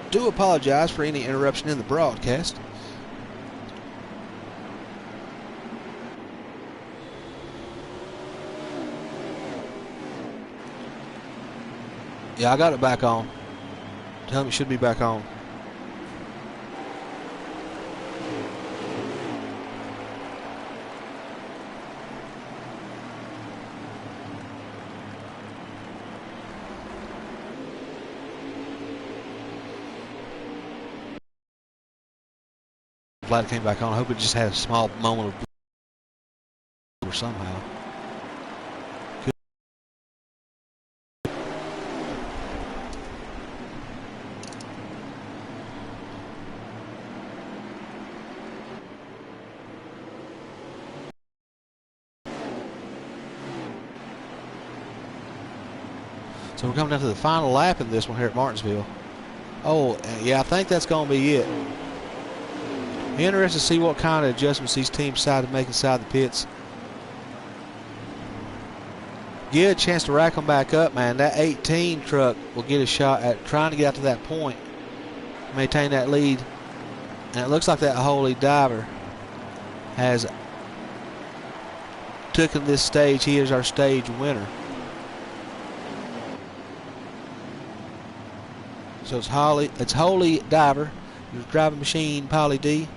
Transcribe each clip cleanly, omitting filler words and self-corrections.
Do apologize for any interruption in the broadcast. Yeah, I got it back on. Tell him it should be back on. Glad it came back on. I hope it just had a small moment of somehow. So we're coming down to the final lap in this one here at Martinsville. Oh, yeah, I think that's going to be it. Interested to see what kind of adjustments these teams decide to make inside the pits. Get a chance to rack them back up, man. That 18 truck will get a shot at trying to get out to that point, maintain that lead. And it looks like that Holy Diver has taken this stage. He is our stage winner. So it's Holy Diver, your driving machine, Polly D,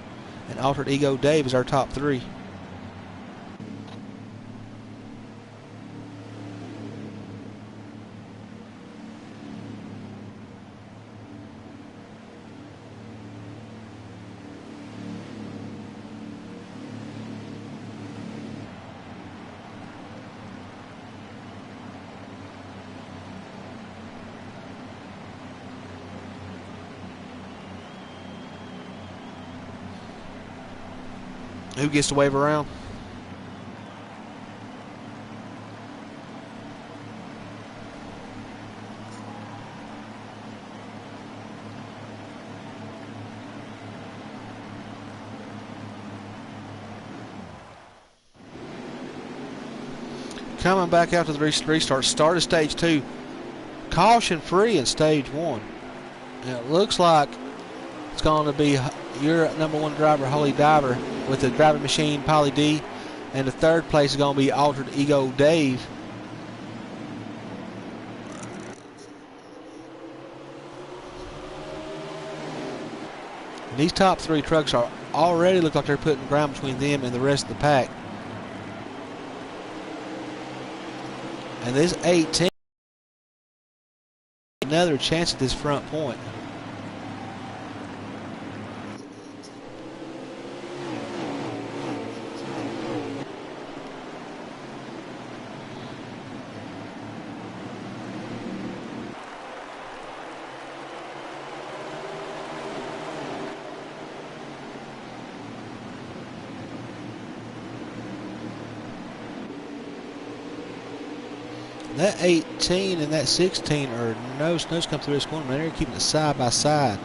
and Altered Ego Dave is our top three. Who gets to wave around? Coming back out to the restart. Start of stage 2. Caution free in stage 1. And it looks like it's going to be your #1 driver, Holy Diver, with the driving machine, Polly D. And the third place is going to be Altered Ego Dave. And these top 3 trucks are already look like they're putting ground between them and the rest of the pack. And this 18, another chance at this front point. That 18 and that 16 are nose come through this corner, man. They're keeping it side by side.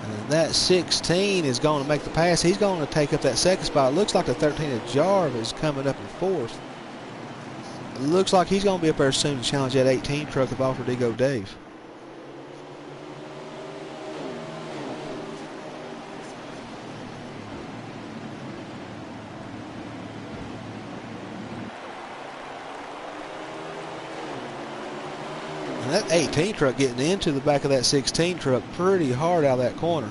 And that 16 is going to make the pass. He's going to take up that second spot. It looks like the 13 of Jarvis is coming up in fourth. It looks like he's going to be up there soon to challenge that 18 truck of Altered Ego Dave. That 18 truck getting into the back of that 16 truck pretty hard out of that corner.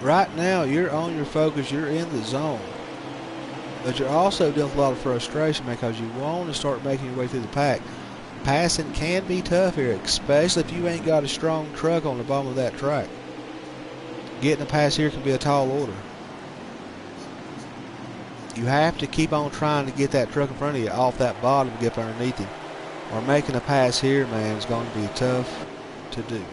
Right now, you're on your focus, you're in the zone. But you're also dealing with a lot of frustration because you want to start making your way through the pack. Passing can be tough here, especially if you ain't got a strong truck on the bottom of that track. Getting a pass here can be a tall order. You have to keep on trying to get that truck in front of you off that bottom and get up underneath him. Or making a pass here, man, is going to be tough to do.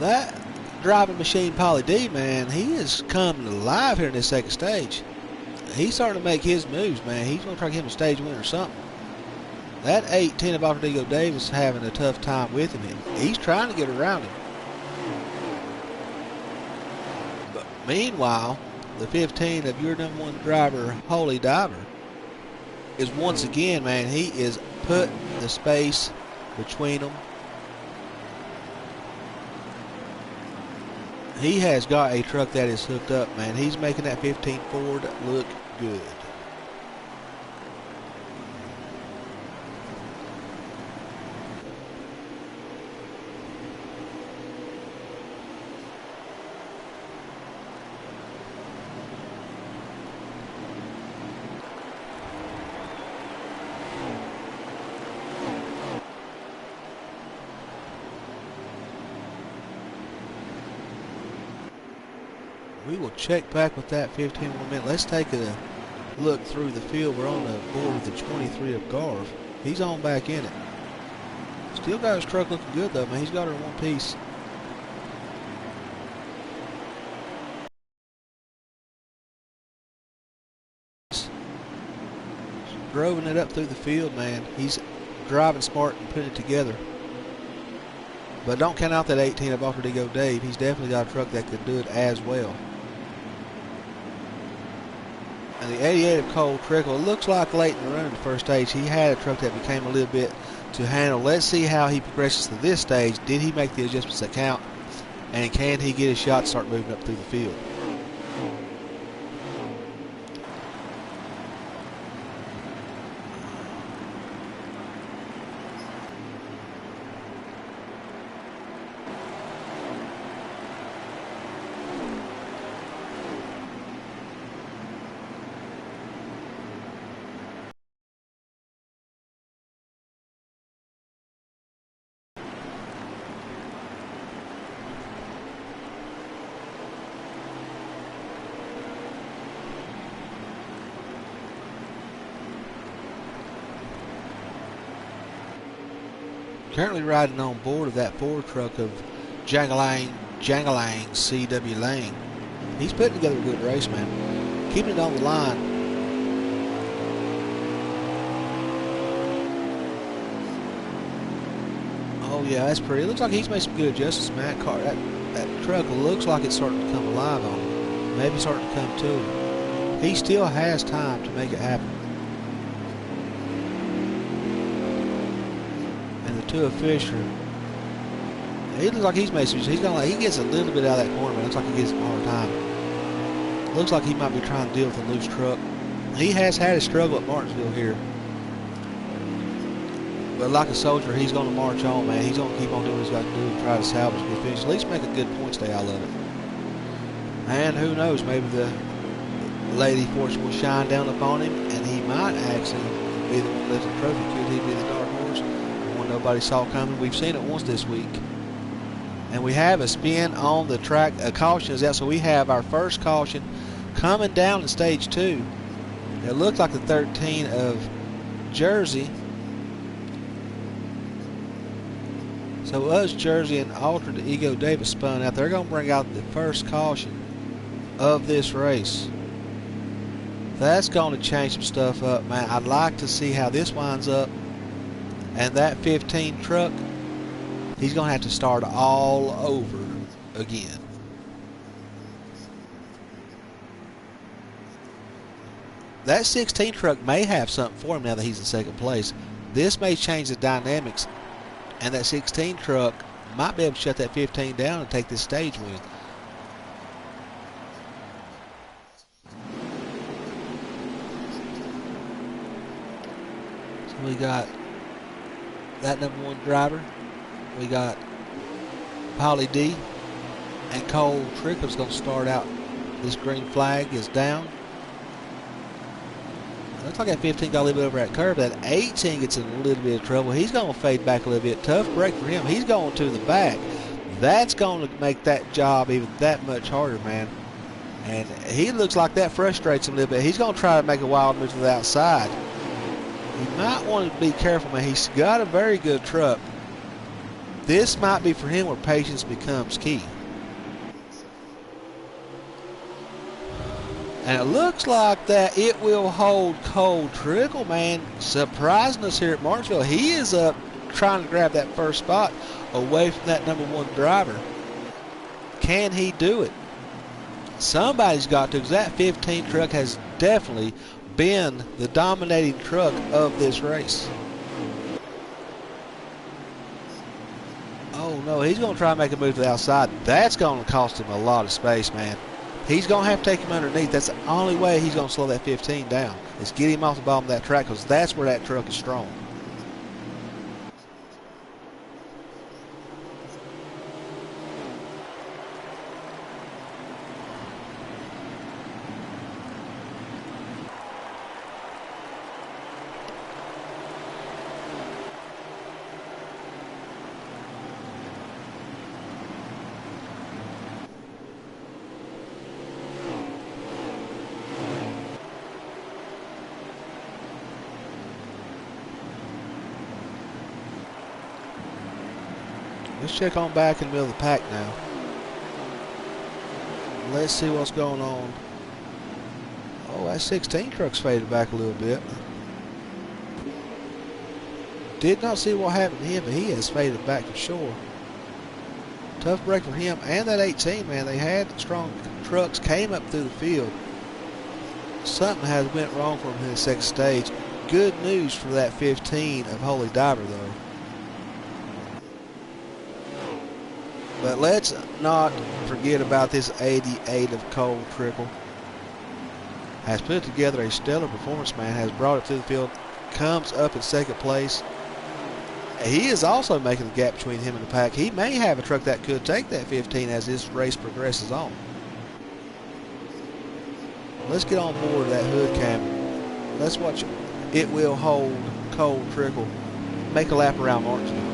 that driving machine, Pauly D, man, he is coming alive here in this second stage. He's starting to make his moves, man. He's going to try to get him a stage win or something. That 18 of Outlawed Davis having a tough time with him. He's trying to get around him. But meanwhile, the 15 of your number one driver, Holy Diver, is once again, man, he is putting the space between them. He has got a truck that is hooked up, man. He's making that 15 Ford look good. We will check back with that 15 more minute. Let's take a look through the field. We're on the board with the 23 of Garv. He's on back in it. Still got his truck looking good though, man. He's got her in one piece. Droving it up through the field, man. He's driving smart and putting it together. But don't count out that 18 of Outlawed Dave. He's definitely got a truck that could do it as well. And the 88 of Cole Trickle, it looks like late in the run in the first stage, he had a truck that became a little bit to handle. Let's see how he progresses to this stage. Did he make the adjustments that count? And can he get his shot to start moving up through the field? Currently riding on board of that Ford truck of Jangalang C.W. Lang. He's putting together a good race, man. Keeping it on the line. Oh yeah, that's pretty. It looks like he's made some good adjustments, man. That truck looks like it's starting to come alive on him. Maybe starting to come to him. He still has time to make it happen. To a Fisher. He looks like he's made some. He gets a little bit out of that corner, but it looks like he gets a hard time. Looks like he might be trying to deal with a loose truck. He has had a struggle at Martinsville here. But like a soldier, he's going to march on, man. He's going to keep on doing what he's got to do and try to salvage a good finish. At least make a good point stay out of it. And who knows, maybe the Lady Fortune will shine down upon him, and he might actually be the one that lifts the trophy. Could he be the dark horse? Nobody saw coming. We've seen it once this week. And we have a spin on the track. A caution is out, so we have our first caution coming down in stage 2. It looked like the 13 of Jersey. So us, Jersey, and Outlawed Ego Davis spun out. They're going to bring out the first caution of this race. That's going to change some stuff up, man. I'd like to see how this winds up. And that 15 truck, he's going to have to start all over again. That 16 truck may have something for him now that he's in second place. This may change the dynamics, and that 16 truck might be able to shut that 15 down and take this stage win. So we got that number one driver. We got Pauly D and Cole Trickle's going to start out. This green flag is down. Looks like that 15 got a little bit over that curve. That 18 gets in a little bit of trouble. He's going to fade back a little bit. Tough break for him. He's going to the back. That's going to make that job even that much harder, man. And he looks like that frustrates him a little bit. He's going to try to make a wild move to the outside. You might want to be careful, man. He's got a very good truck. this might be for him where patience becomes key. And it looks like that it will hold Cole Trickle, man, surprising us here at Martinsville. He is up trying to grab that first spot away from that number 1 driver. Can he do it? Somebody's got to, because that 15 truck has definitely been the dominating truck of this race. Oh no, he's going to try and make a move to the outside. That's going to cost him a lot of space, man. He's going to have to take him underneath. That's the only way he's going to slow that 15 down, is get him off the bottom of that track, because that's where that truck is strong. Let's check on back in the middle of the pack now. Let's see what's going on. Oh, that 16 truck's faded back a little bit. Did not see what happened to him, but he has faded back for sure. Tough break for him and that 18, man. They had strong trucks, came up through the field. Something has went wrong for him in the second stage. Good news for that 15 of Holy Diver, though. But let's not forget about this 88 of Cole Trickle. Has put together a stellar performance, man. Has brought it to the field. Comes up in second place. He is also making the gap between him and the pack. He may have a truck that could take that 15 as this race progresses on. Let's get on board that hood cam. Let's watch it will hold Cole Trickle make a lap around Martinsville.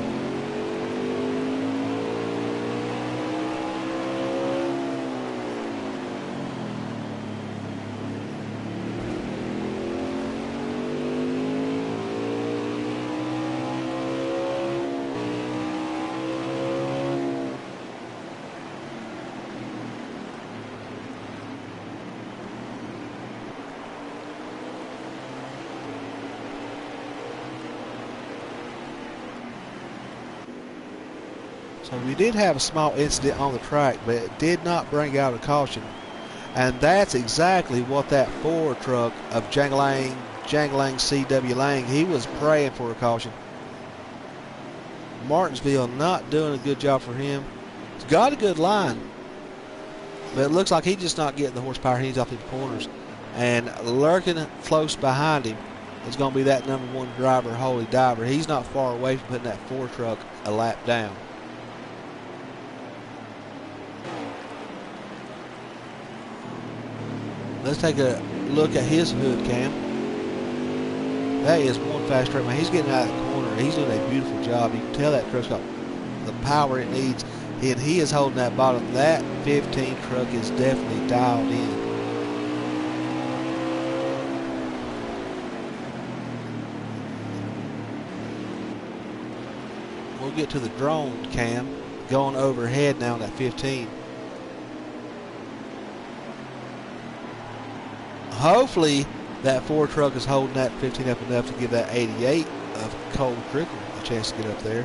So we did have a small incident on the track, but it did not bring out a caution. And that's exactly what that Ford truck of Jangling C.W. Lang, he was praying for a caution. Martinsville not doing a good job for him. He's got a good line, but it looks like he's just not getting the horsepower he needs off the corners. And lurking close behind him is going to be that number 1 driver, Holy Diver. He's not far away from putting that Ford truck a lap down. Let's take a look at his hood cam. That is one fast truck, man. He's getting out of the corner. He's doing a beautiful job. You can tell that truck's got the power it needs, and he is holding that bottom. That 15 truck is definitely dialed in. We'll get to the drone cam going overhead now on that 15. Hopefully that Ford truck is holding that 15 up enough to give that 88 of Cole Trickle a chance to get up there.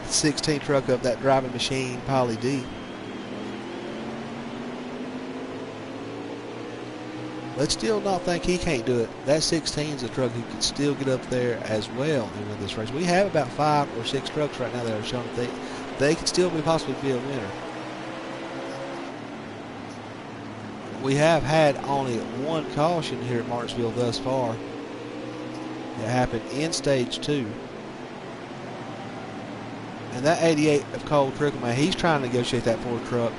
The 16 truck of that driving machine, Polly D. But still not think he can't do it. That 16 is a truck who can still get up there as well and win this race. We have about 5 or 6 trucks right now that are showing that they can still possibly be a winner. We have had only one caution here at Martinsville thus far. It happened in stage 2. And that 88 of Cole Trickle, man, he's trying to negotiate that Ford truck.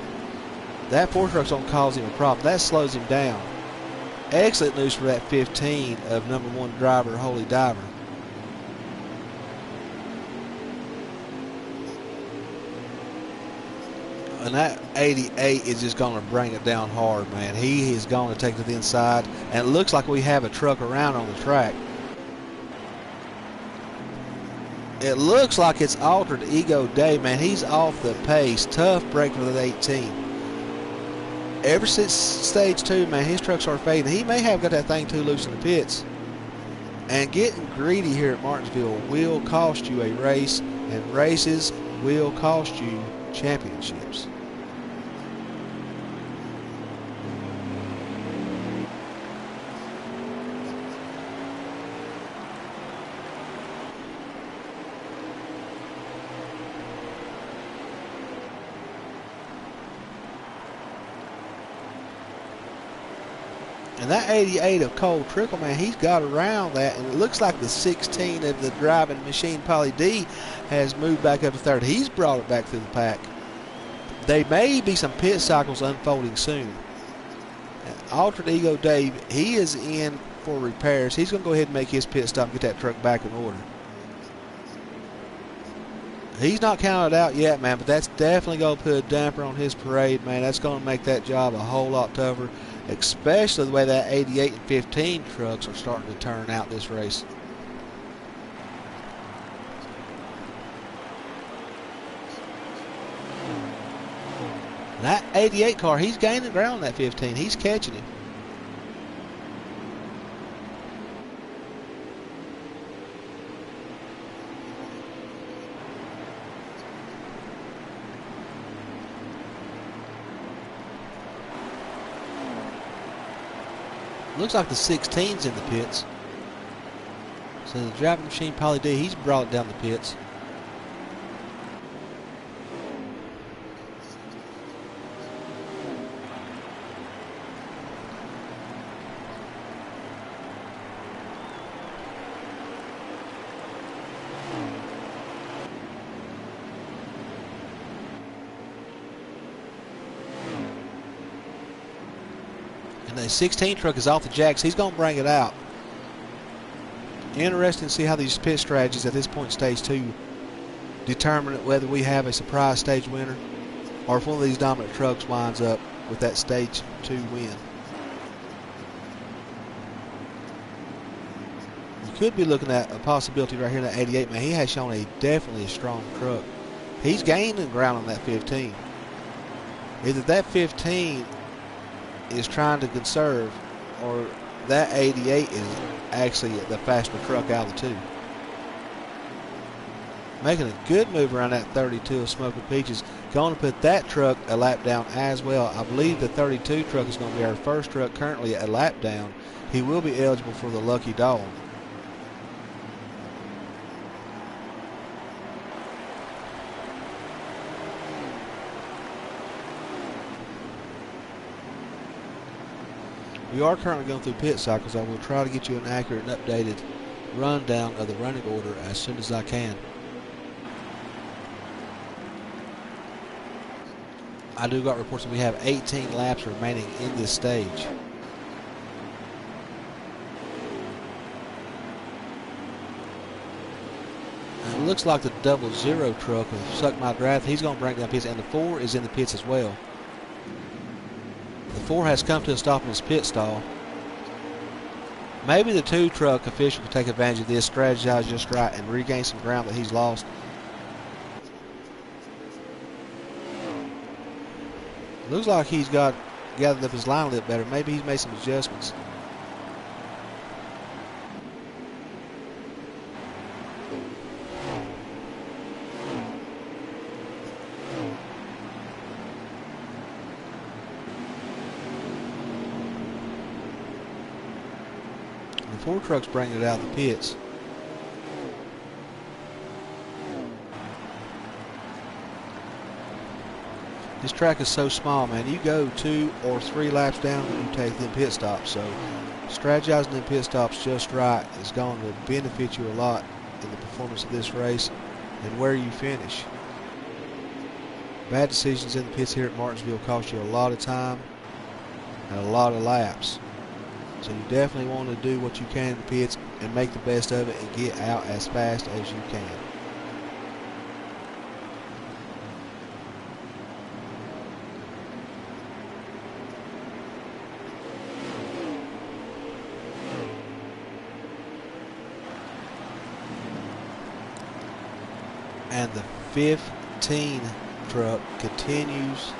That Ford truck's going to cause him a problem. That slows him down. Excellent news for that 15 of number 1 driver, Holy Diver. And that 88 is just going to bring it down hard, man. He is going to take it to the inside. And it looks like we have a truck around on the track. It looks like it's Altered Ego Day, man. He's off the pace. Tough break for the 18. Ever since stage 2, man, his truck started fading. He may have got that thing too loose in the pits. And getting greedy here at Martinsville will cost you a race, and races will cost you championships. And that 88 of Cole Trickle, man, he's got around that, and it looks like the 16 of the driving machine, Polly D, has moved back up to third. He's brought it back through the pack. There may be some pit cycles unfolding soon. Altered Ego Dave, he is in for repairs. He's going to go ahead and make his pit stop and get that truck back in order. He's not counted out yet, man, but that's definitely going to put a damper on his parade, man. That's going to make that job a whole lot tougher, especially the way that 88 and 15 trucks are starting to turn out this race. That 88 car, he's gaining ground on that 15. He's catching him. Looks like the 16's in the pits. So the driving machine, Polly D, he's brought it down the pits. And the 16 truck is off the jacks. He's going to bring it out. Interesting to see how these pit strategies at this point in stage 2 determine whether we have a surprise stage winner or if one of these dominant trucks winds up with that stage 2 win. You could be looking at a possibility right here in that 88, man. He has shown definitely a strong truck. He's gaining ground on that 15. Either that 15 is trying to conserve, or that 88 is actually the faster truck out of the two. Making a good move around that 32 of Smoking Peaches. Going to put that truck a lap down as well. I believe the 32 truck is going to be our first truck currently a lap down. He will be eligible for the Lucky Dog. We are currently going through pit cycles. I will try to get you an accurate and updated rundown of the running order as soon as I can. I do got reports that we have 18 laps remaining in this stage. And it looks like the 00 truck of Suck My Draft, he's going to bring down pits, and the 4 is in the pits as well. The 4 has come to a stop in his pit stall. Maybe the 2 truck official can take advantage of this, strategize just right, and regain some ground that he's lost. Looks like he's got gathered up his line a little better. Maybe he's made some adjustments. The 4 truck's bringing it out of the pits. This track is so small, man. You go 2 or 3 laps down when you take them pit stops. So strategizing them pit stops just right is going to benefit you a lot in the performance of this race and where you finish. Bad decisions in the pits here at Martinsville cost you a lot of time and a lot of laps. So you definitely want to do what you can in the pits and make the best of it and get out as fast as you can. And the 15 truck continues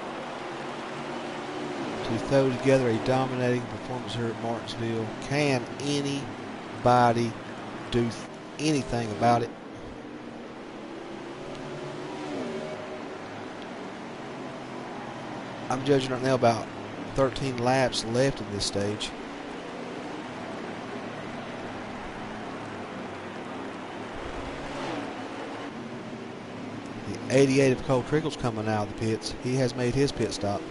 to throw together a dominating performance here at Martinsville. Can anybody do anything about it? I'm judging right now about 13 laps left in this stage. The 88 of Cole Trickle's coming out of the pits. He has made his pit stop.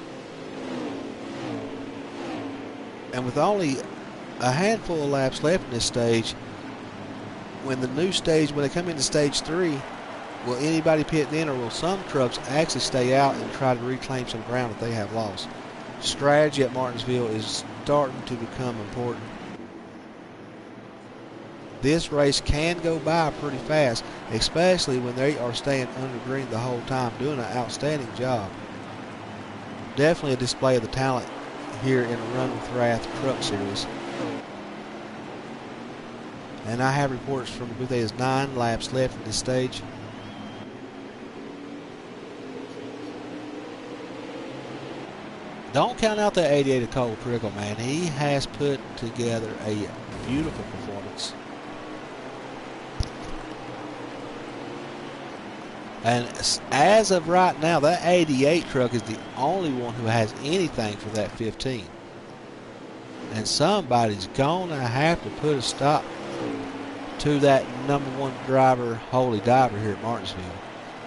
And with only a handful of laps left in this stage, when they come into stage 3, will anybody pit in, or will some trucks actually stay out and try to reclaim some ground that they have lost? Strategy at Martinsville is starting to become important. This race can go by pretty fast, especially when they are staying under green the whole time, doing an outstanding job. Definitely a display of the talent here in the Run with Wrath Truck Series. And I have reports from the booth. There's 9 laps left in this stage. Don't count out that 88 of Cole Trickle, man. He has put together a beautiful performance. And as of right now, that 88 truck is the only one who has anything for that 15. And somebody's going to have to put a stop to that #1 driver, Holy Diver, here at Martinsville.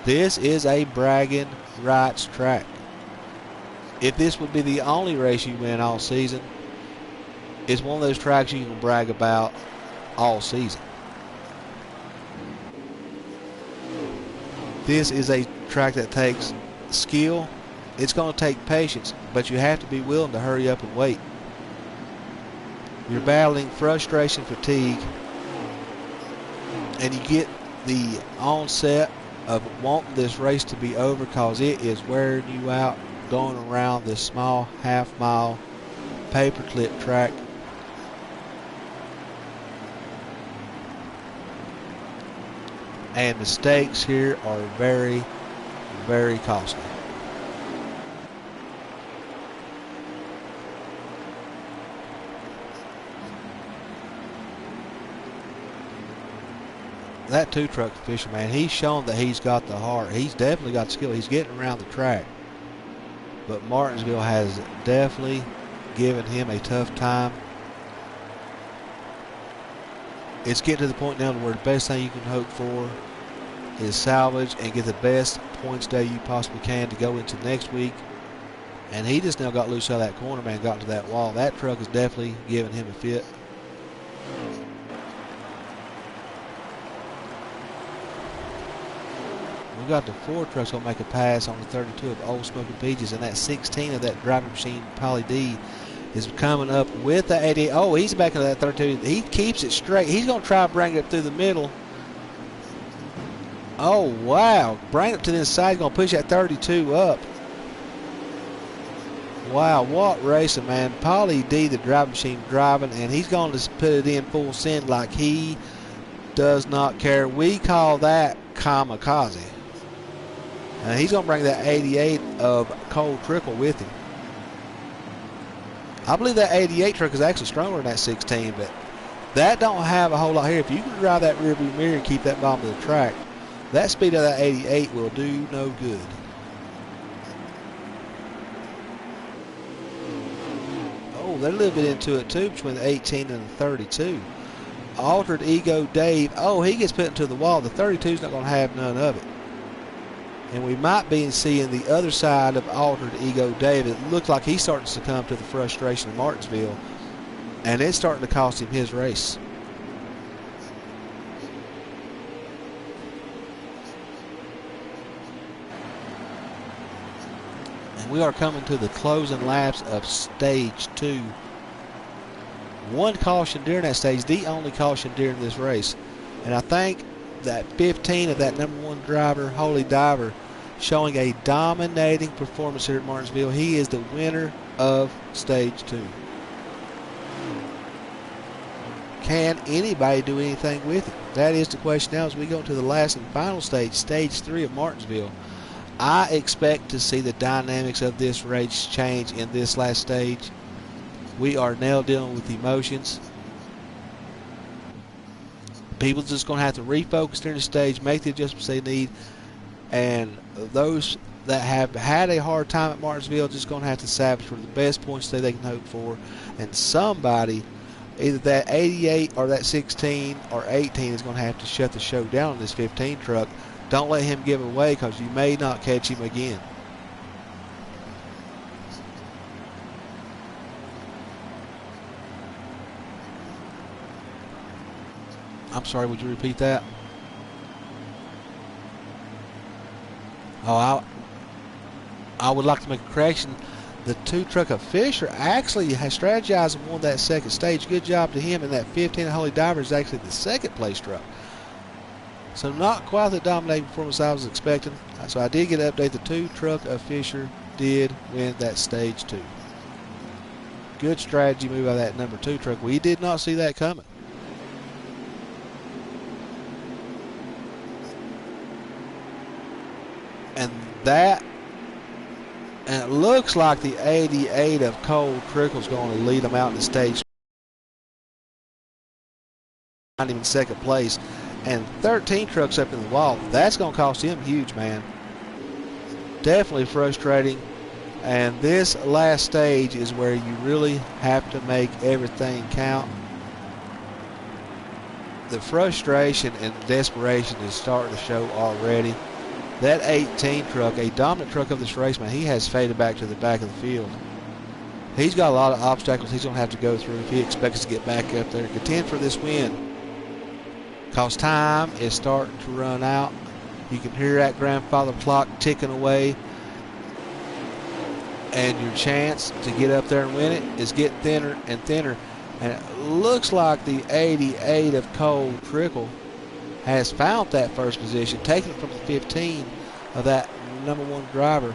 This is a bragging rights track. If this would be the only race you win all season, it's one of those tracks you can brag about all season. This is a track that takes skill. It's going to take patience, but you have to be willing to hurry up and wait. You're battling frustration, fatigue, and you get the onset of wanting this race to be over because it is wearing you out going around this small half-mile paperclip track. And mistakes here are very, very costly. That 2-truck official, man, he's shown that he's got the heart. He's definitely got skill. He's getting around the track. But Martinsville has definitely given him a tough time. It's getting to the point now where the best thing you can hope for is salvage and get the best points day you possibly can to go into next week. And he just now got loose out of that corner, man, got to that wall. That truck is definitely giving him a fit. We got the 4 trucks going to make a pass on the 32 of Old Smoking Peaches, and that 16 of that driving machine, Polly D, is coming up with the 88. Oh, he's back into that 32. He keeps it straight. He's going to try to bring it up through the middle. Oh, wow. Bring it to this side. He's going to push that 32 up. Wow, what racing, man. Polly D, the driving machine, driving, and he's going to put it in full send like he does not care. We call that kamikaze. And he's going to bring that 88 of Cole Trickle with him. I believe that 88 truck is actually stronger than that 16, but that don't have a whole lot here. If you can drive that rear view mirror and keep that bottom of the track, that speed of that 88 will do no good. Oh, they're a little bit into it too between the 18 and the 32. Altered Ego Dave, oh, he gets put into the wall. The 32 is not going to have none of it. And we might be seeing the other side of Altered Ego Dave. It looks like he's starting to succumb to the frustration of Martinsville, and it's starting to cost him his race. And we are coming to the closing laps of stage 2. One caution during that stage, the only caution during this race. And I think that 15 of that #1 driver, Holy Diver, showing a dominating performance here at Martinsville. He is the winner of stage 2. can anybody do anything with it? That is the question now as we go to the last and final stage, stage 3 of Martinsville. I expect to see the dynamics of this race change in this last stage. We are now dealing with emotions. People just going to have to refocus during the stage, make the adjustments they need, and those that have had a hard time at Martinsville just going to have to salvage for the best points that they can hope for. And somebody, either that 88 or that 16 or 18, is going to have to shut the show down on this 15 truck. Don't let him give away, because you may not catch him again. I'm sorry, would you repeat that? Oh, I would like to make a correction. The 2 truck of Fisher actually has strategized and won that second stage. Good job to him. And that 15 Holy Diver is actually the second place truck. So not quite the dominating performance I was expecting. So I did get an update. The 2 truck of Fisher did win that stage 2. Good strategy move by that number 2 truck. We did not see that coming. And it looks like the 88 of Cole Trickle's going to lead them out in the stage. Not even second place. And 13 trucks up in the wall. That's going to cost him huge, man. Definitely frustrating. And this last stage is where you really have to make everything count. The frustration and desperation is starting to show already. That 18 truck, a dominant truck of this race, man, he has faded back to the back of the field. He's got a lot of obstacles he's going to have to go through if he expects to get back up there and contend for this win. Because time is starting to run out. You can hear that grandfather clock ticking away. And your chance to get up there and win it is getting thinner and thinner. And it looks like the 88 of Cole Trickle has found that first position, taking it from the 15 of that number 1 driver,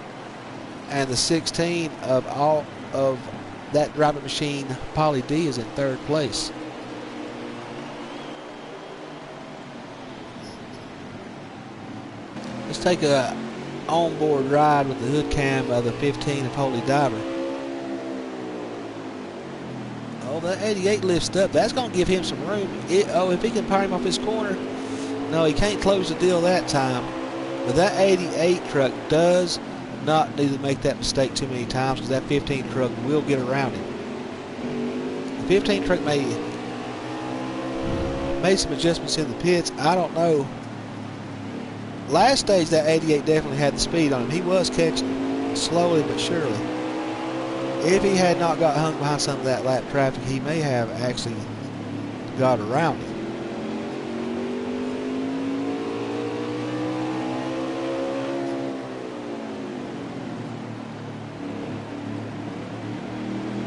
and the 16 of that driving machine, Pauly D, is in third place. Let's take a onboard ride with the hood cam of the 15 of Holy Diver. Oh, that 88 lifts up. That's going to give him some room. If he can power him off his corner. No, he can't close the deal that time. But that 88 truck does not need to make that mistake too many times, because that 15 truck will get around him. The 15 truck made some adjustments in the pits. I don't know. Last stage, that 88 definitely had the speed on him. He was catching slowly but surely. If he had not got hung behind some of that lap traffic, he may have actually got around him.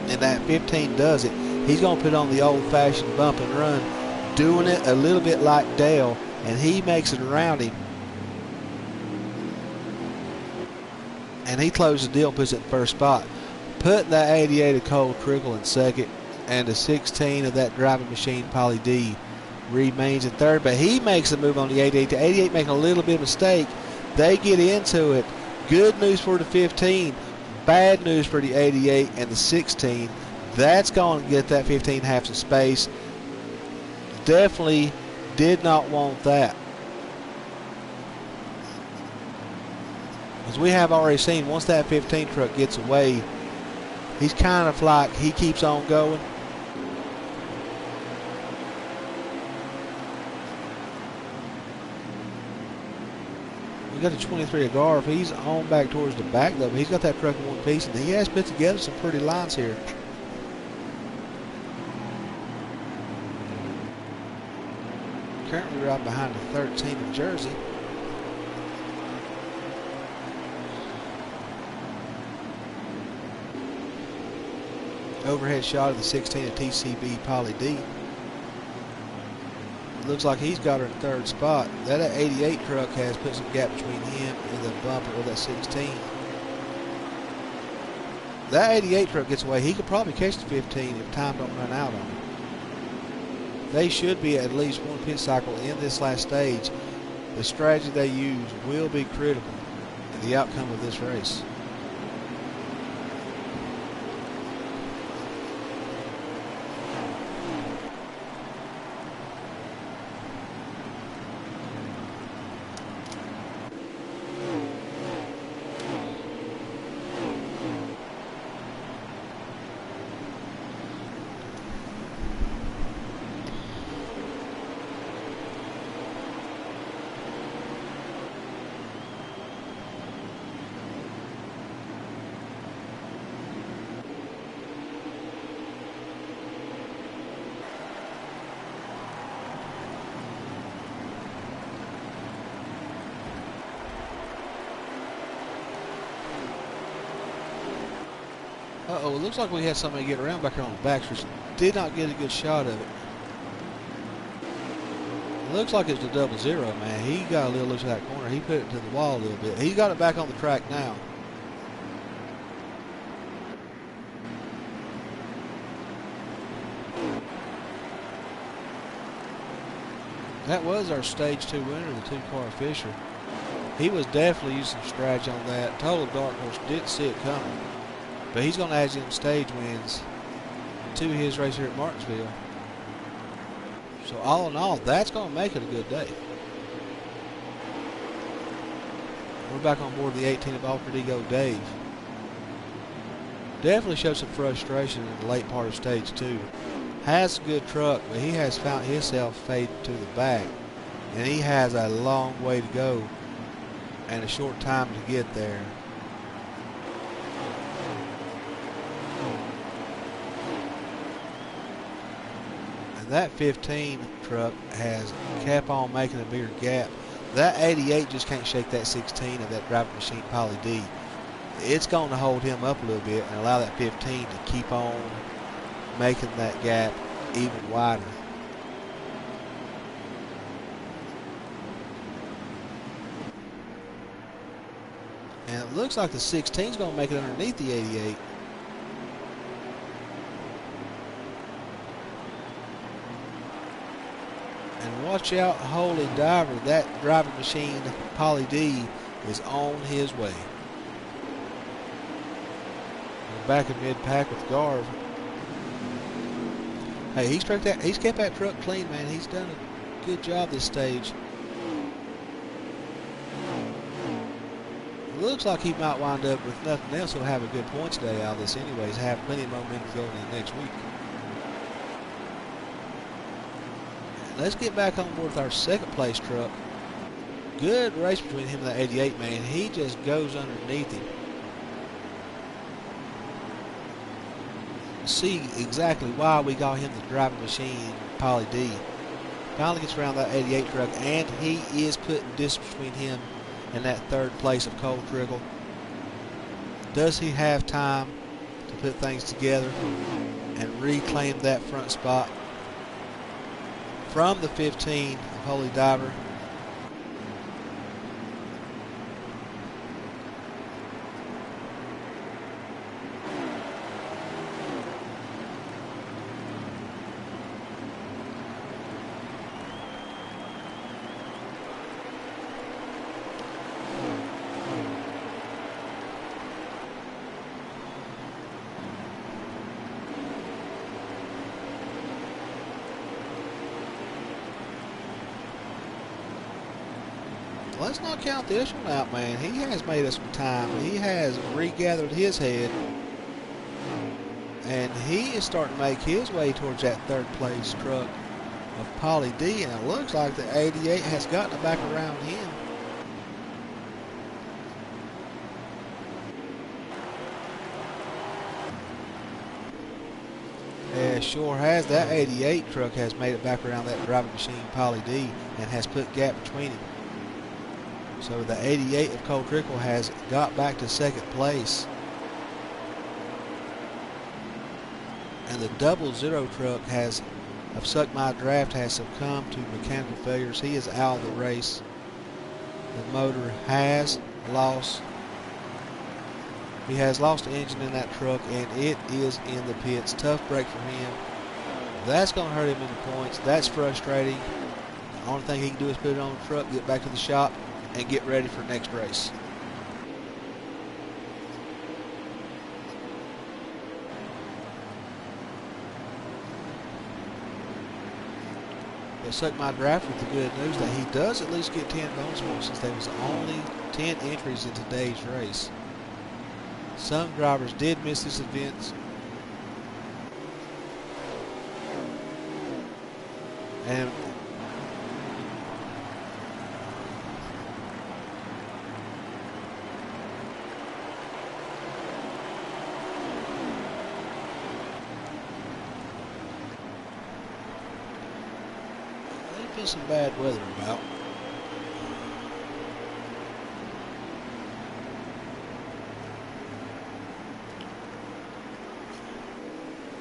And that 15 does it. He's going to put on the old-fashioned bump and run, doing it a little bit like Dale, and he makes it around him. And he closes the deal and puts it in first spot. Putting that 88 of Cole Trickle in second, and the 16 of that driving machine, Pauly D, remains in third. But he makes a move on the 88. The 88 making a little bit of mistake. They get into it. Good news for the 15. Bad news for the 88 and the 16. That's going to get that 15 half some space. Definitely did not want that. As we have already seen, once that 15 truck gets away, he's kind of like he keeps on going. We got the 23 of Garf. He's on back towards the back though. He's got that truck in one piece, and he has put together some pretty lines here. Currently right behind the 13 of Jersey. Overhead shot of the 16 of TCB Pauly D. Looks like he's got her in third spot. That 88 truck has put some gap between him and the bumper of that 16. That 88 truck gets away. He could probably catch the 15 if time don't run out on him. They should be at least one pit cycle in this last stage. The strategy they use will be critical in the outcome of this race. Uh-oh, it looks like we had somebody get around back here on the backstretch. Did not get a good shot of it. It looks like it's the 00, man. He got a little loose of that corner. He put it to the wall a little bit. He got it back on the track now. That was our stage 2 winner, the 2-car Fisher. He was definitely using some strategy on that. Total dark horse, didn't see it coming. But he's going to add in stage wins to his race here at Martinsville. So all in all, that's going to make it a good day. We're back on board the 18 of Alter Ego Dave. Definitely showed some frustration in the late part of stage 2. Has a good truck, but he has found himself fading to the back. And he has a long way to go and a short time to get there. That 15 truck has kept on making a bigger gap. That 88 just can't shake that 16 of that driving machine Polly D. It's going to hold him up a little bit and allow that 15 to keep on making that gap even wider. And it looks like the 16 is going to make it underneath the 88. And watch out, Holy Diver. That driving machine, Polly D, is on his way. We're back in mid-pack with Garv. Hey, he's kept that truck clean, man. He's done a good job this stage. Looks like he might wind up with nothing else. He'll have a good points day out of this anyways. Have plenty of momentum going in next week. Let's get back on board with our second place truck. Good race between him and that 88, man. He just goes underneath him. See exactly why we got him the driving machine, Polly D. Finally gets around that 88 truck, and he is putting distance between him and that third place of Cole Trickle. Does he have time to put things together and reclaim that front spot from the 15 of Holy Diver? Let's not count this one out, man. He has made us some time. He has regathered his head. And he is starting to make his way towards that third place truck of Polly D. And it looks like the 88 has gotten it back around him. Yeah, sure has. That 88 truck has made it back around that driving machine Polly D and has put gap between him. So the 88 of Cole Trickle has got back to second place. And the 00 truck of Suck My Draft has succumbed to mechanical failures. He is out of the race. The motor has lost. He has lost the engine in that truck, and it is in the pits. Tough break for him. That's going to hurt him in the points. That's frustrating. The only thing he can do is put it on the truck, get back to the shop, and get ready for next race. But suck my draft with the good news that he does at least get 10 bonus points since there was only 10 entries in today's race. Some drivers did miss this event. And there's been some bad weather about.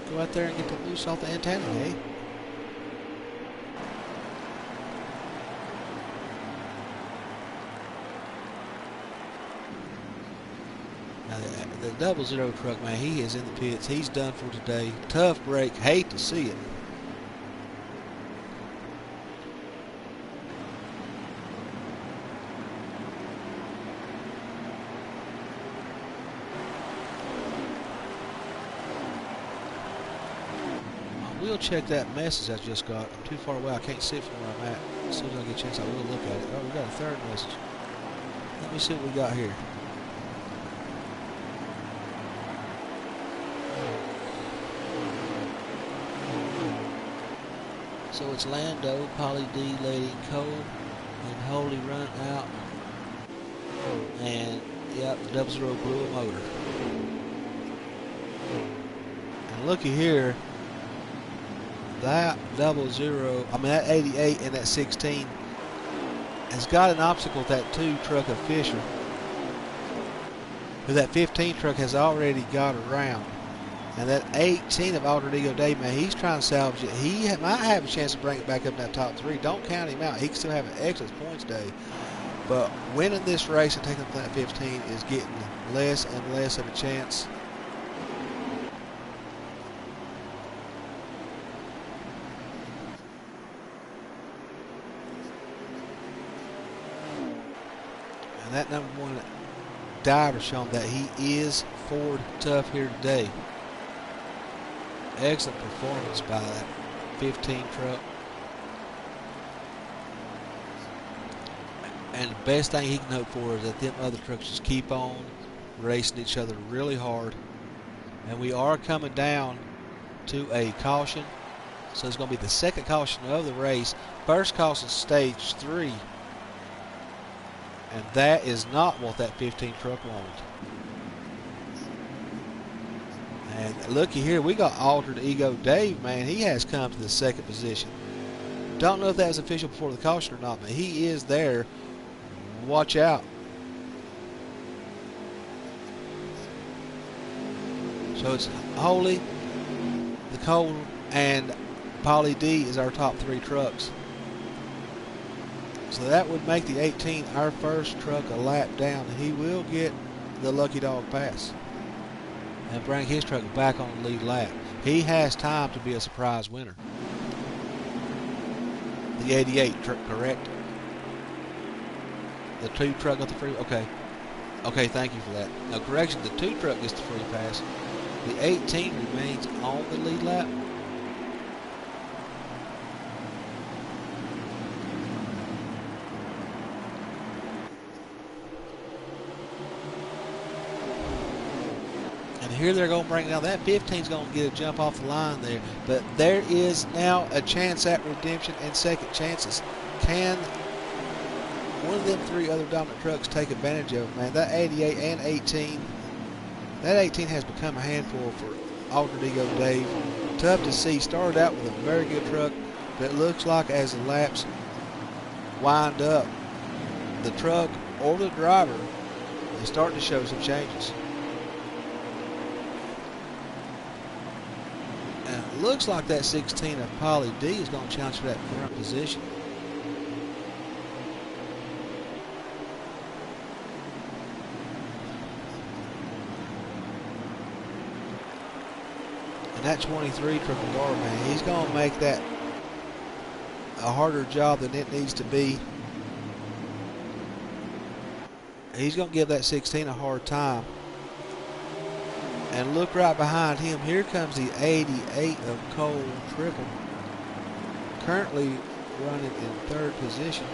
Go out there and get the loose off the antenna, eh? Now the 00 truck, man, he is in the pits. He's done for today. Tough break. Hate to see it. We'll check that message I just got. I'm too far away. I can't see it from where I'm at. As soon as I get a chance, I will look at it. Oh, we got a third message. Let me see what we got here. So it's Lando, Polly D, Lady Cole, and Holy Run out. And, yep, the 00 blew a motor. And looky here. That 00, I mean that 88 and that 16 has got an obstacle with that 2 truck of Fisher, who that 15 truck has already got around. And that 18 of Outlawed Ego Dave, man, he's trying to salvage it. He might have a chance to bring it back up in that top 3. Don't count him out. He can still have an excellent points day. But winning this race and taking up that 15 is getting less and less of a chance. And that number 1 diver showing that he is Ford tough here today. Excellent performance by that 15 truck. And the best thing he can hope for is that them other trucks just keep on racing each other really hard. And we are coming down to a caution. So it's going to be the second caution of the race. First caution, stage 3. And that is not what that 15 truck wanted. And looky here, we got Outlawed Ego Dave, man. He has come to the second position. Don't know if that was official before the caution or not, but he is there. Watch out. So it's Holy, the Cole, and Polly D is our top 3 trucks. So that would make the 18 our first truck a lap down. He will get the Lucky Dog pass and bring his truck back on the lead lap. He has time to be a surprise winner. The 88 truck, correct? The 2 truck got the free. Okay. Okay, thank you for that. Now, correction, the 2 truck gets the free pass. The 18 remains on the lead lap. Here they're going to bring it down. That 15 is going to get a jump off the line there. But there is now a chance at redemption and second chances. Can one of them 3 other dominant trucks take advantage of it, man? That 88 and 18, that 18 has become a handful for Outlawed Ego Dave. Tough to see. Started out with a very good truck, but it looks like as the laps wind up, the truck or the driver is starting to show some changes. Looks like that 16 of Polly D is going to challenge for that front position. And that 23 triple guard, man, he's going to make that a harder job than it needs to be. He's going to give that 16 a hard time. And look right behind him. Here comes the 88 of Cole Triple. Currently running in third position.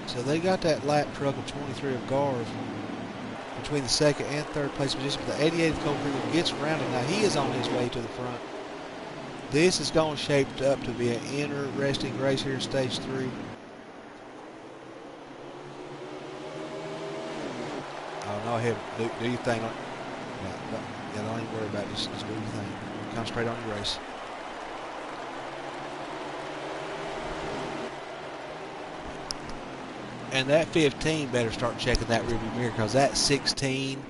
So they got that lap truck of 23 of Garv between the second and third place position. But the 88 of Cole Triple gets around him. Now he is on his way to the front. This is going shaped up to be an interesting race here in stage 3. Oh, no, ahead. Do your thing. Yeah, don't even worry about it. Just do your thing. Concentrate on your race. And that 15 better start checking that rearview mirror, because that 16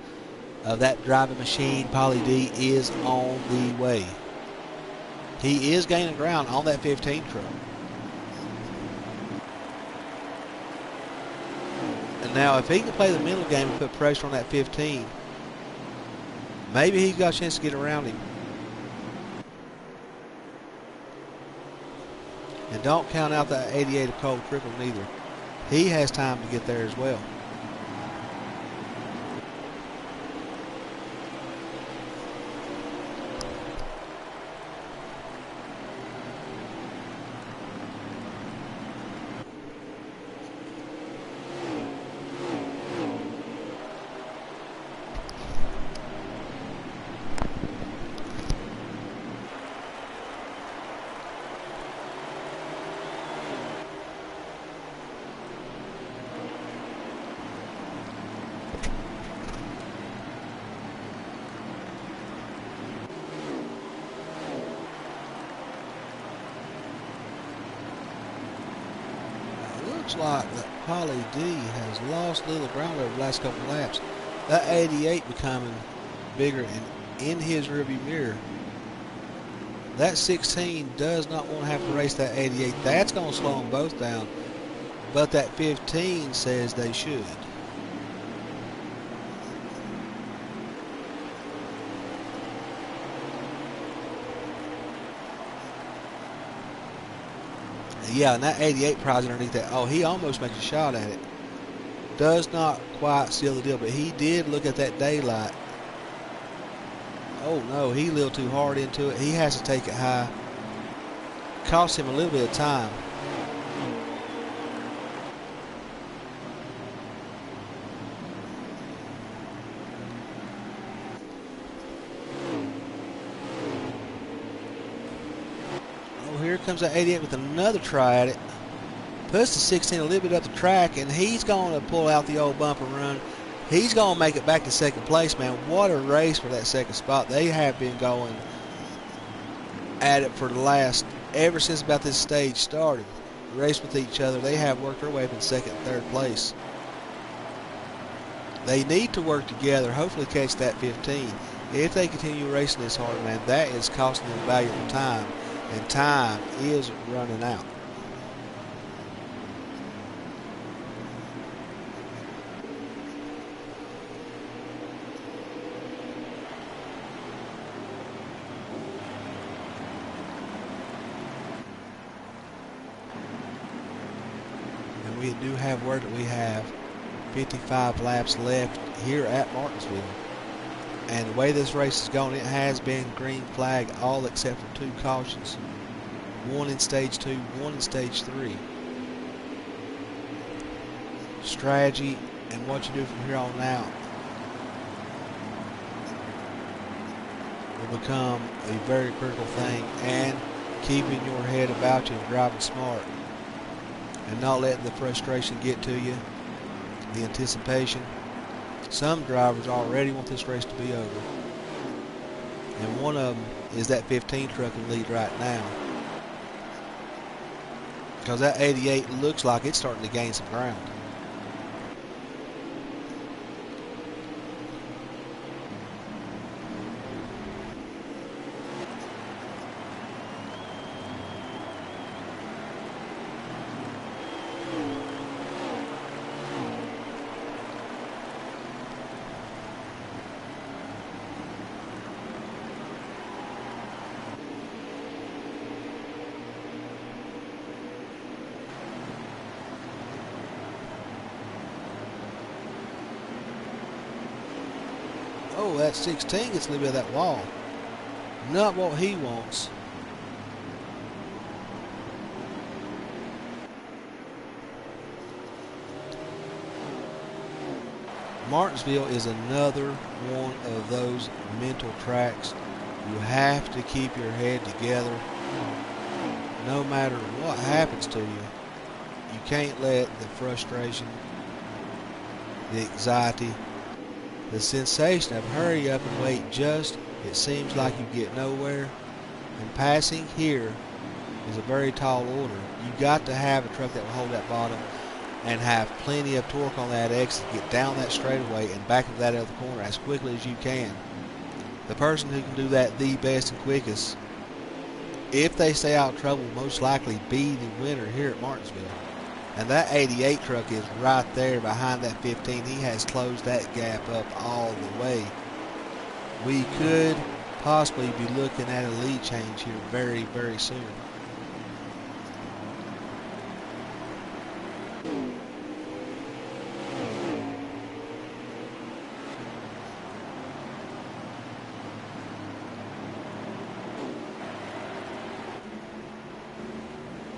of that driving machine, Paulie D, is on the way. He is gaining ground on that 15 truck. And now if he can play the mental game and put pressure on that 15, maybe he's got a chance to get around him. And don't count out that 88 of Cole Triple neither. He has time to get there as well. Looks like that Paulie D has lost a little ground over the last couple of laps. That 88 becoming bigger and in his rearview mirror. That 16 does not want to have to race that 88. That's going to slow them both down. But that 15 says they should. Yeah, and that 88 prize underneath that. Oh, he almost makes a shot at it. Does not quite seal the deal, but he did look at that daylight. Oh, no, he a little too hard into it. He has to take it high. Cost him a little bit of time. Here comes that 88 with another try at it. Puts the 16 a little bit up the track, and he's going to pull out the old bumper run. He's going to make it back to second place, man. What a race for that second spot. They have been going at it for the last, ever since about this stage started. Race with each other. They have worked their way up in second and third place. They need to work together, hopefully catch that 15. If they continue racing this hard, man, that is costing them valuable time. And time is running out. And we do have word that we have 55 laps left here at Martinsville. And the way this race is going, it has been green flag all except for 2 cautions. 1 in stage 2, 1 in stage 3. Strategy and what you do from here on out will become a very critical thing. And keeping your head about you and driving smart. And not letting the frustration get to you. The anticipation. Some drivers already want this race to be over. And one of them is that 15 truck in lead right now. Because that 88 looks like it's starting to gain some ground. Oh, that 16 gets a little bit of that wall. Not what he wants. Martinsville is another one of those mental tracks. You have to keep your head together. No matter what happens to you, you can't let the frustration, the anxiety, the sensation of hurry up and wait just, it seems like you get nowhere. And passing here is a very tall order. You got to have a truck that will hold that bottom and have plenty of torque on that exit, get down that straightaway and back into that other corner as quickly as you can. The person who can do that the best and quickest, if they stay out of trouble, will most likely be the winner here at Martinsville. And that 88 truck is right there behind that 15. He has closed that gap up all the way. We could possibly be looking at a lead change here very, very soon.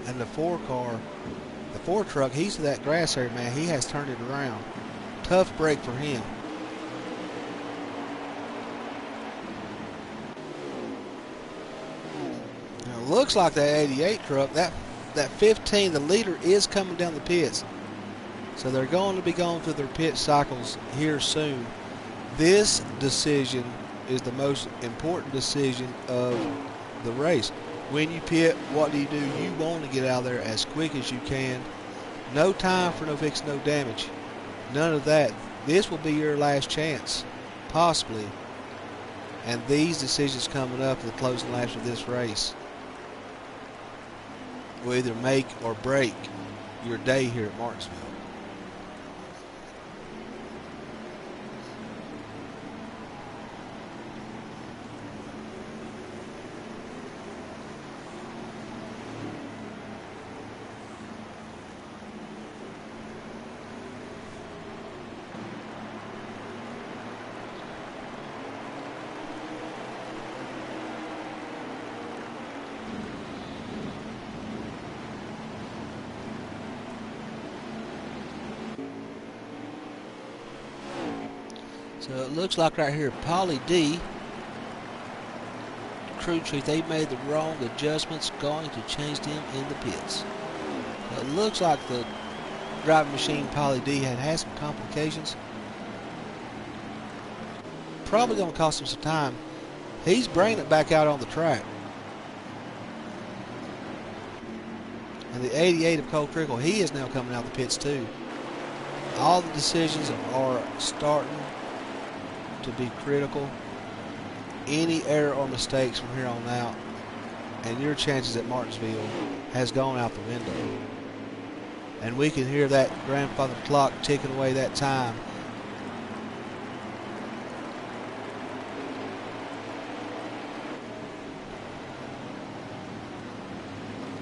And the 4 truck, he's to that grass area, man. He has turned it around. Tough break for him. Now, it looks like that 88 truck, that 15, the leader is coming down the pits. So they're going to be going through their pit cycles here soon. This decision is the most important decision of the race. When you pit, what do? You want to get out of there as quick as you can. No time for no fix, no damage. None of that. This will be your last chance, possibly. And these decisions coming up, the closing laps of this race, will either make or break your day here at Martinsville. So it looks like right here, Paulie D, Crew Chief, they made the wrong adjustments, going to change them in the pits. It looks like the driving machine, Paulie D, had some complications. Probably going to cost him some time. He's bringing it back out on the track. And the 88 of Cole Trickle, he is now coming out the pits too. All the decisions are starting to be critical. Any error or mistakes from here on out, and your chances at Martinsville has gone out the window. And we can hear that grandfather clock ticking away that time.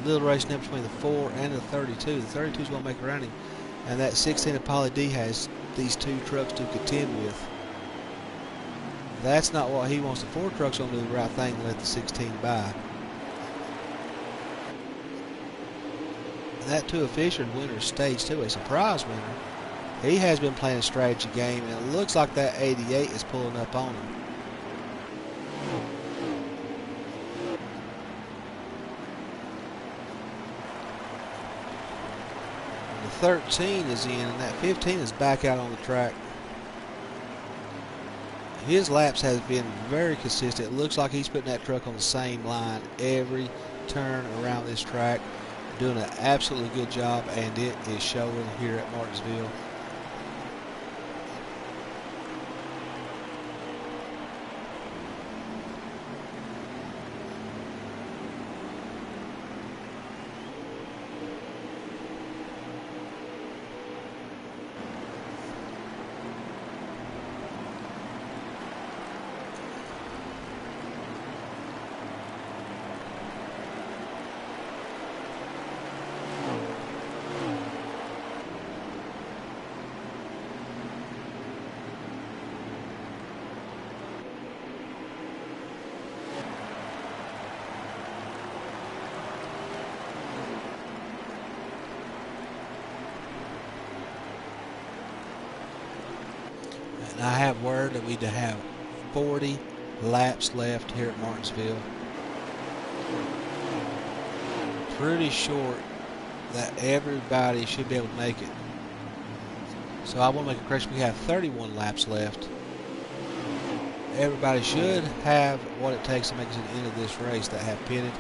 Little racing up between the 4 and the 32. The 32 is going to make a running. And that 16 of Paulie D has these 2 trucks to contend with. That's not what he wants. The 4 truck's going to do the right thing and let the 16 by. And that 2 of Fisher winner stage 2, a surprise winner. He has been playing a strategy game, and it looks like that 88 is pulling up on him. And the 13 is in, and that 15 is back out on the track. His laps has been very consistent. It looks like he's putting that truck on the same line every turn around this track. Doing an absolutely good job, and it is showing here at Martinsville. I have word that we have 40 laps left here at Martinsville. Pretty short that everybody should be able to make it. So I want to make a correction. We have 31 laps left. Everybody should have what it takes to make it to the end of this race that have pitted.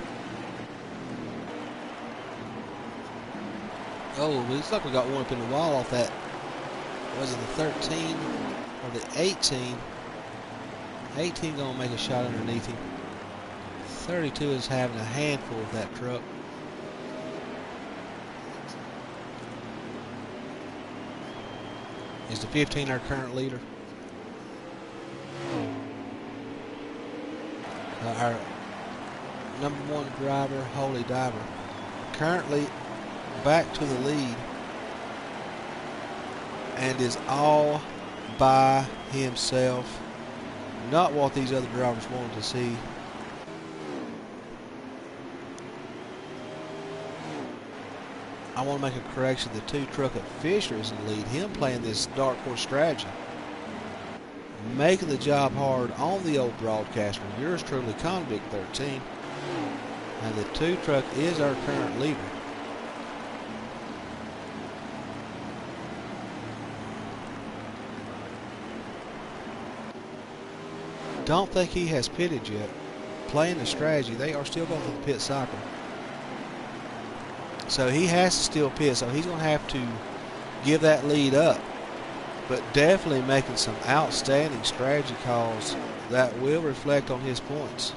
Oh, it looks like we got one up in the wall off that. Was it the 13 or the 18? 18 gonna make a shot underneath him. 32 is having a handful of that truck. Is the 15 our current leader? Our number one driver, Holy Diver, currently back to the lead and is all by himself. Not what these other drivers wanted to see. I want to make a correction. The two truck at Fisher is in the lead. Him playing this dark horse strategy, making the job hard on the old broadcaster. Yours truly, Convict 13. And the two truck is our current leader. Don't think he has pitted yet. Playing the strategy, they are still going through the pit cycle. So he has to still pit, so he's going to have to give that lead up. But definitely making some outstanding strategy calls that will reflect on his points.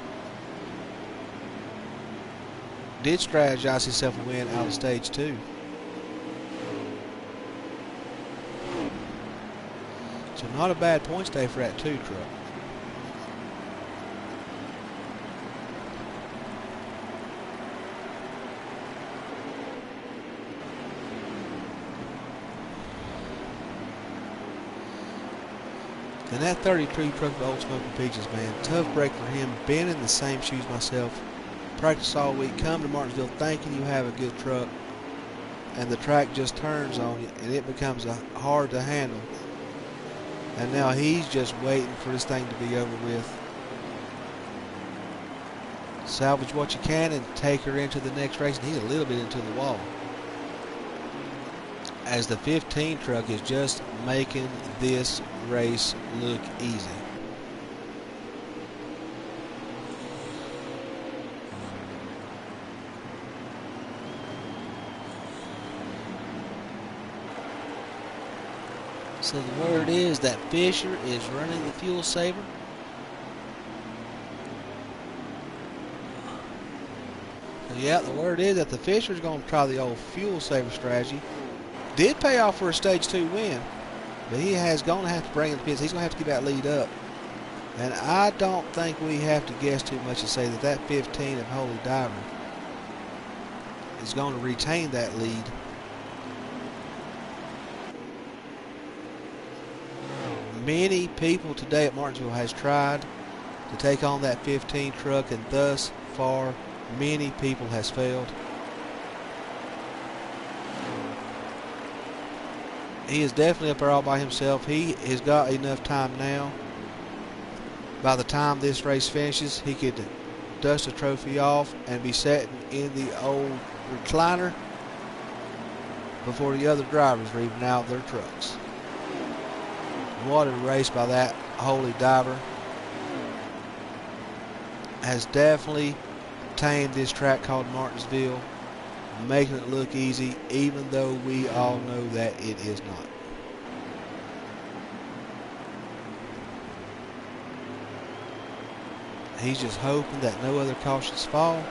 Did strategize himself a win out of stage 2. So not a bad points day for that 2 truck. And that 33 truck of Old Smoking Peaches, man, tough break for him. Been in the same shoes myself. Practice all week. Come to Martinsville thinking you have a good truck, and the track just turns on you, and it becomes hard to handle. And now he's just waiting for this thing to be over with. Salvage what you can and take her into the next race, and he's a little bit into the wall. As the 15 truck is just making this race look easy. So the word is that Fisher is running the fuel saver. So yeah, the word is that the Fisher's going to try the old fuel saver strategy. Did pay off for a stage 2 win, but he has going to have to bring in the pits. He's going to have to get that lead up. And I don't think we have to guess too much to say that that 15 of Holy Diver is going to retain that lead. Many people today at Martinsville has tried to take on that 15 truck, and thus far many people has failed. He is definitely up there all by himself. He has got enough time now. By the time this race finishes, he could dust the trophy off and be sitting in the old recliner before the other drivers are even out of their trucks. What a race by that Holy Diver. Has definitely tamed this track called Martinsville, making it look easy, even though we all know that it is not. He's just hoping that no other cautions fall.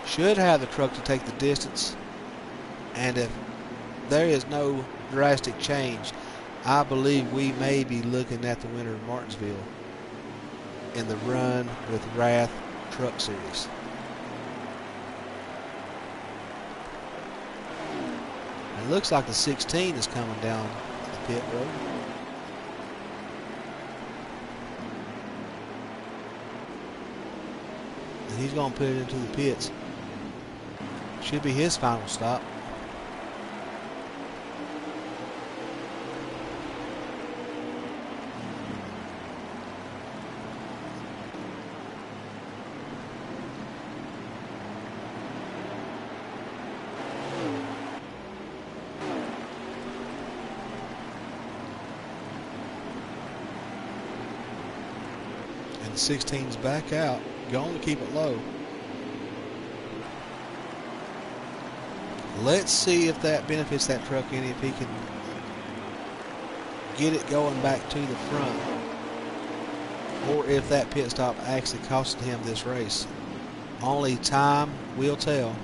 Should have the truck to take the distance, and if there is no drastic change, I believe we may be looking at the winner of Martinsville in the Run with Wrath Truck Series. It looks like the 16 is coming down the pit road. And he's going to put it into the pits. Should be his final stop. And 16's back out, going to keep it low. Let's see if that benefits that truck any, if he can get it going back to the front, or if that pit stop actually costed him this race. Only time will tell.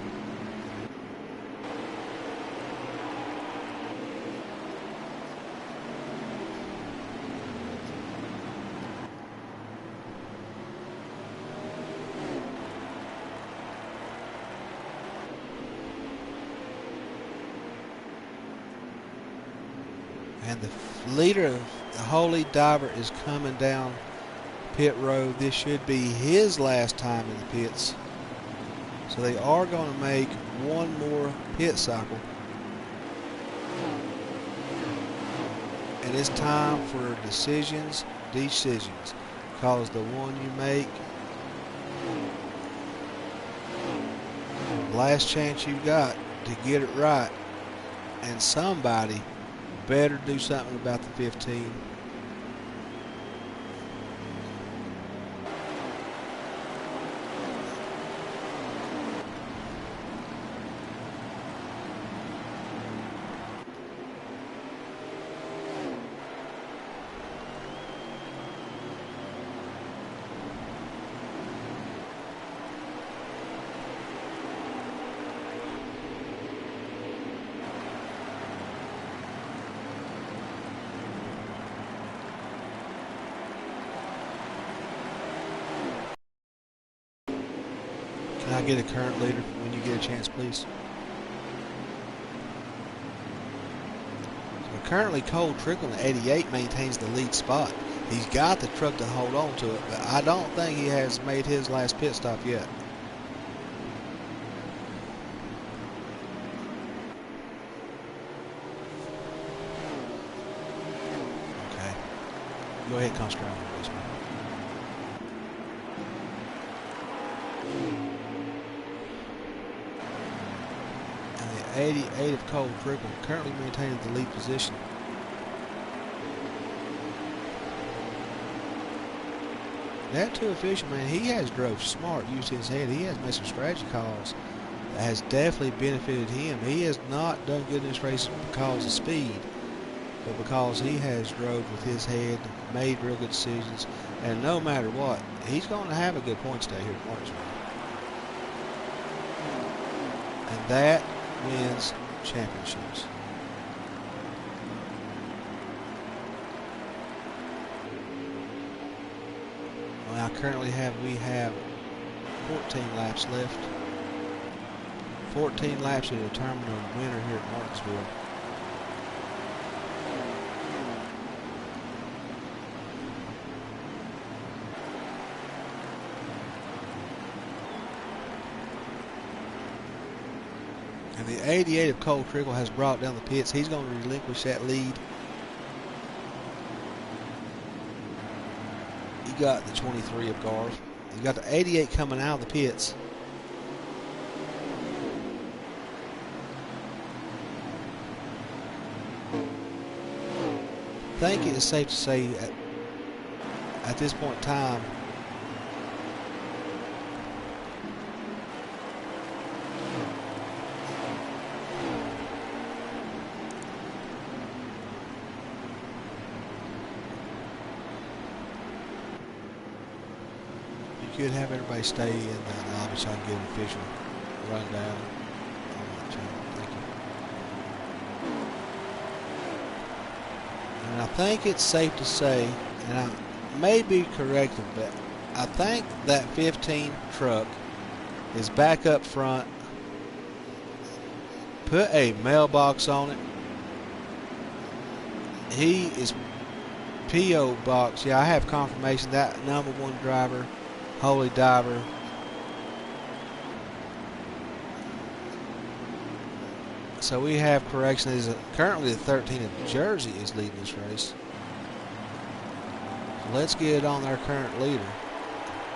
And the leader of the Holy Diver is coming down pit road. This should be his last time in the pits. So they are going to make one more pit cycle. And it's time for decisions. Because the one you make, last chance you've got to get it right. And somebody better do something about the 15. Can I get a current leader when you get a chance, please? So currently Cole Trickle in 88 maintains the lead spot. He's got the truck to hold on to it, but I don't think he has made his last pit stop yet. Okay. Go ahead, concentrate on the race, man. And the 88 of Cole Trickle currently maintaining the lead position. That two official, man, he has drove smart, used his head. He has made some strategy calls that has definitely benefited him. He has not done good in this race because of speed, but because he has drove with his head, made real good decisions, and no matter what, he's going to have a good point stay here at Martinsville. And that wins championships. Well, currently we have 14 laps left. 14 laps to determine a winner here at Martinsville. And the 88 of Cole Trickle has brought down the pits. He's going to relinquish that lead. He got the 23 of Garv. He got the 88 coming out of the pits. I think it is safe to say at this point in time, you could have everybody stay in the lobby so I can get an official rundown. Thank you. And I think it's safe to say, and I may be corrected, but I think that 15 truck is back up front. Put a mailbox on it. He is P.O. box. Yeah, I have confirmation that #1 driver, Holy Diver, so we have correction. Is currently the 13 of Jersey is leading this race. So let's get on our current leader.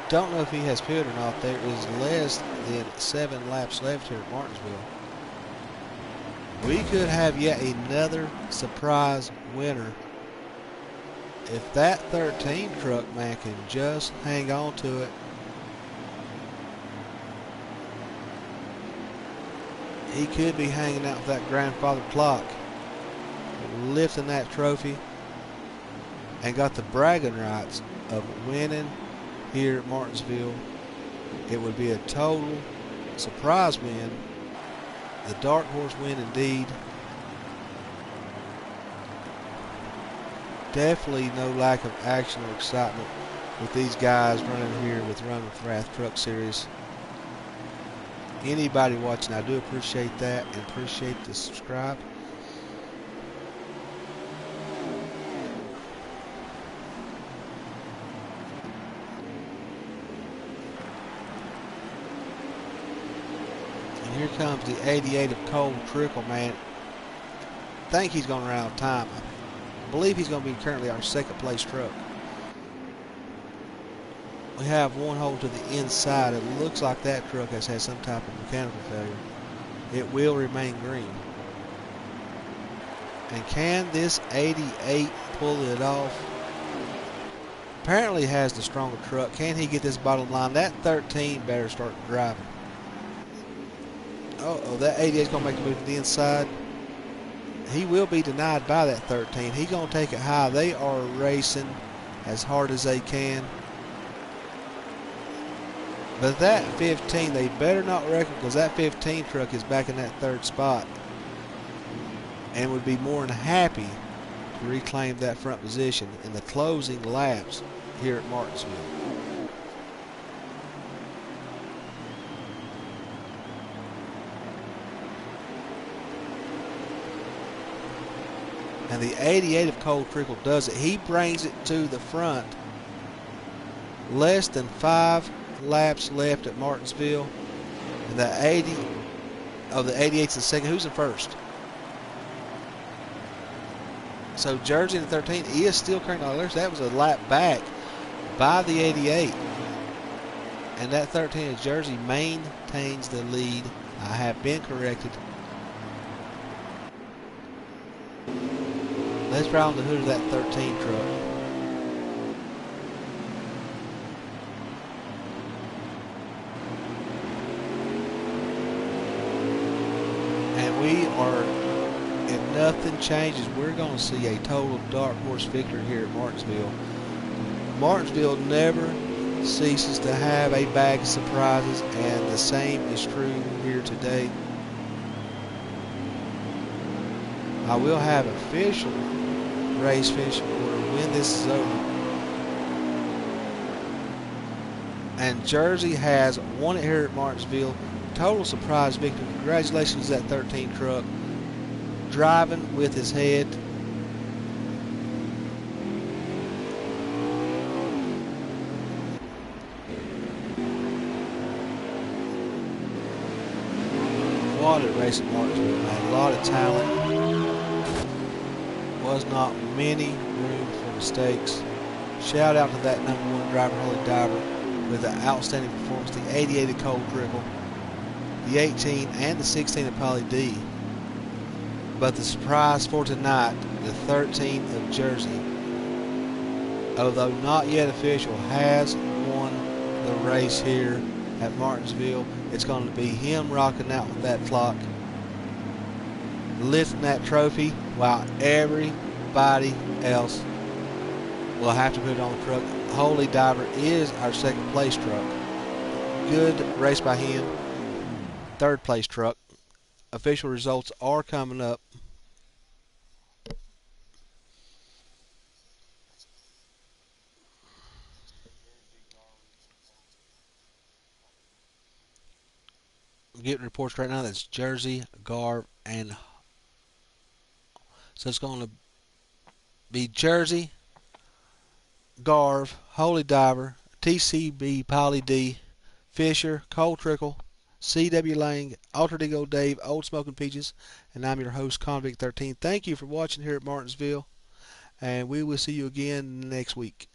Don't know if he has pit or not. There is less than 7 laps left here at Martinsville. We could have yet another surprise winner If that 13 truck, man, can just hang on to it, he could be hanging out with that grandfather clock, lifting that trophy, and got the bragging rights of winning here at Martinsville. It would be a total surprise win. The dark horse win indeed. Definitely no lack of action or excitement with these guys running here with Run with Wrath Truck Series. Anybody watching, I do appreciate that and appreciate the subscribe. And here comes the 88 of Cole Trickle, man. I think he's going to run out of time. I believe he's going to be currently our second place truck. We have one hole to the inside. It looks like that truck has had some type of mechanical failure. It will remain green. And can this 88 pull it off? Apparently has the stronger truck. Can he get this bottom line? That 13 better start driving. Uh-oh, that 88 is going to make a move to the inside. He will be denied by that 13. He's going to take it high. They are racing as hard as they can. But that 15, they better not wreck it, because that 15 truck is back in that third spot and would be more than happy to reclaim that front position in the closing laps here at Martinsville. And the 88 of Cole Trickle does it. He brings it to the front. Less than 5 laps left at Martinsville. And the 80 of the 88's in second. Who's in first? So Jersey in the 13 is still currently on. That was a lap back by the 88. And that 13 of Jersey maintains the lead. I have been corrected. Let's ride on the hood of that 13 truck. And we are, if nothing changes, we're going to see a total dark horse victory here at Martinsville. Martinsville never ceases to have a bag of surprises, and the same is true here today. I will have official race finishing order when this is over. And Jersey has won it here at Martinsville. Total surprise victory. Congratulations to that 13 truck. Driving with his head. What a race at Martinsville, man. A lot of talent. Was not many room for mistakes. Shout out to that #1 driver, Holy Diver, with an outstanding performance. The 88 of Cole Trickle, the 18 and the 16 of Polly D. But the surprise for tonight, the 13 of Jersey, although not yet official, has won the race here at Martinsville. It's going to be him rocking out with that clock, lifting that trophy, while everybody else will have to put it on the truck. Holy Diver is our second place truck. Good race by him. Third place truck. Official results are coming up. I'm getting reports right now that's Jersey, Garv, and so it's going to be Jersey, Garv, Holy Diver, TCB, Polly D, Fisher, Cole Trickle, C.W. Lang, Alter Ego Dave, Old Smoking Peaches, and I'm your host, Convict 13. Thank you for watching here at Martinsville, and we will see you again next week.